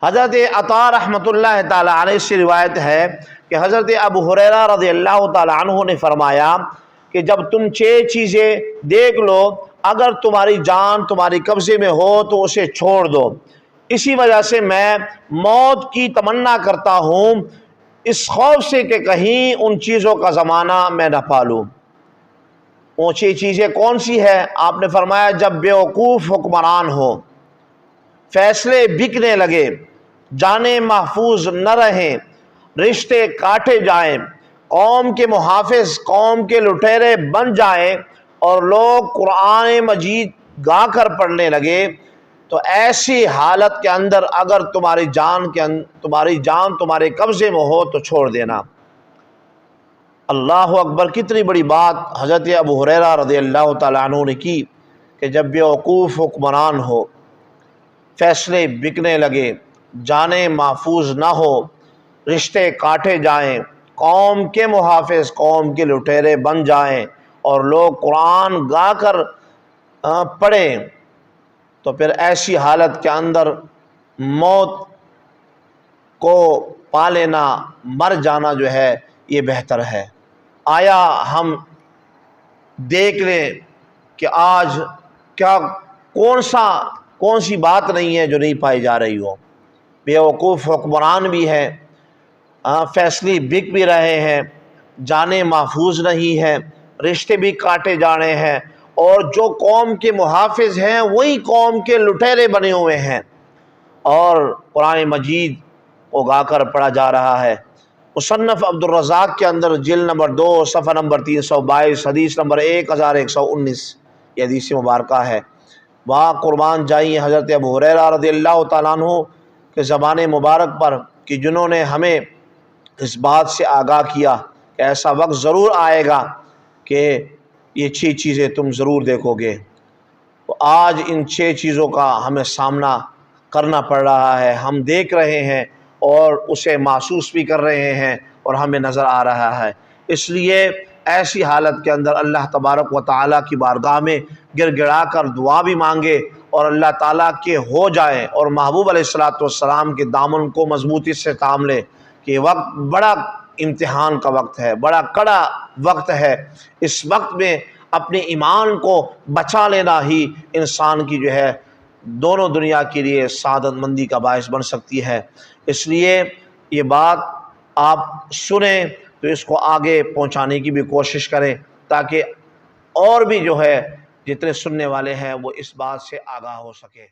حضرت عطا رحمۃ اللہ تعالی علیہ سے روایت ہے کہ حضرت ابو ہریرہ رضی اللہ تعالی عنہ نے فرمایا کہ جب تم 6 چیزیں دیکھ لو، اگر تمہاری جان تمہاری قبضے میں ہو تو اسے چھوڑ دو۔ اسی وجہ سے میں موت کی تمنا کرتا ہوں، اس خوف سے کہ کہیں ان چیزوں کا زمانہ میں نہ پالوں۔ وہ 6 چیزیں کون سی ہے؟ آپ نے فرمایا جب بیوقوف حکمران ہو، فیصلے بکنے لگے، جانیں محفوظ نہ رہیں، رشتے کاٹے جائیں، قوم کے محافظ قوم کے لٹیرے بن جائیں اور لوگ قرآن مجید گا کر پڑھنے لگے، تو ایسی حالت کے اندر اگر تمہاری جان تمہارے قبضے میں ہو تو چھوڑ دینا۔ اللہ اکبر، کتنی بڑی بات حضرت ابو ہریرہ رضی اللہ تعالیٰ عنہ نے کی کہ جب بیوقوف حکمران ہو، فیصلے بکنے لگے، جانیں محفوظ نہ ہو، رشتے کاٹے جائیں، قوم کے محافظ قوم کے لٹیرے بن جائیں اور لوگ قرآن گا کر پڑھیں، تو پھر ایسی حالت کے اندر موت کو پا لینا، مر جانا جو ہے یہ بہتر ہے۔ آیا ہم دیکھ لیں کہ آج کون سی بات نہیں ہے جو نہیں پائی جا رہی ہو۔ بیوقوف حکمران بھی ہے، فیصلے بک بھی رہے ہیں، جانیں محفوظ نہیں ہے، رشتے بھی کاٹے جا رہے ہیں، اور جو قوم کے محافظ ہیں وہی قوم کے لٹیرے بنے ہوئے ہیں، اور قرآن مجید کو گا کر پڑھا جا رہا ہے۔ مصنف عبد الرزاق کے اندر جلد نمبر 2 صفحہ نمبر 322 حدیث نمبر 1119 یہ حدیث مبارکہ ہے۔ وہاں قربان جائیں حضرت ابو ہریرہ رضی اللہ تعالیٰ عنہ کے زبان مبارک پر کہ جنہوں نے ہمیں اس بات سے آگاہ کیا کہ ایسا وقت ضرور آئے گا کہ یہ 6 چیزیں تم ضرور دیکھو گے۔ تو آج ان 6 چیزوں کا ہمیں سامنا کرنا پڑ رہا ہے، ہم دیکھ رہے ہیں اور اسے محسوس بھی کر رہے ہیں اور ہمیں نظر آ رہا ہے۔ اس لیے ایسی حالت کے اندر اللہ تبارک و تعالیٰ کی بارگاہ میں گر گڑا کر دعا بھی مانگے اور اللہ تعالیٰ کے ہو جائے، اور محبوب علیہ السلام کے دامن کو مضبوطی سے تھام لے کہ وقت بڑا امتحان کا وقت ہے، بڑا کڑا وقت ہے۔ اس وقت میں اپنے ایمان کو بچا لینا ہی انسان کی جو ہے دونوں دنیا کے لیے سعادت مندی کا باعث بن سکتی ہے۔ اس لیے یہ بات آپ سنیں تو اس کو آگے پہنچانے کی بھی کوشش کریں تاکہ اور بھی جو ہے جتنے سننے والے ہیں وہ اس بات سے آگاہ ہو سکے۔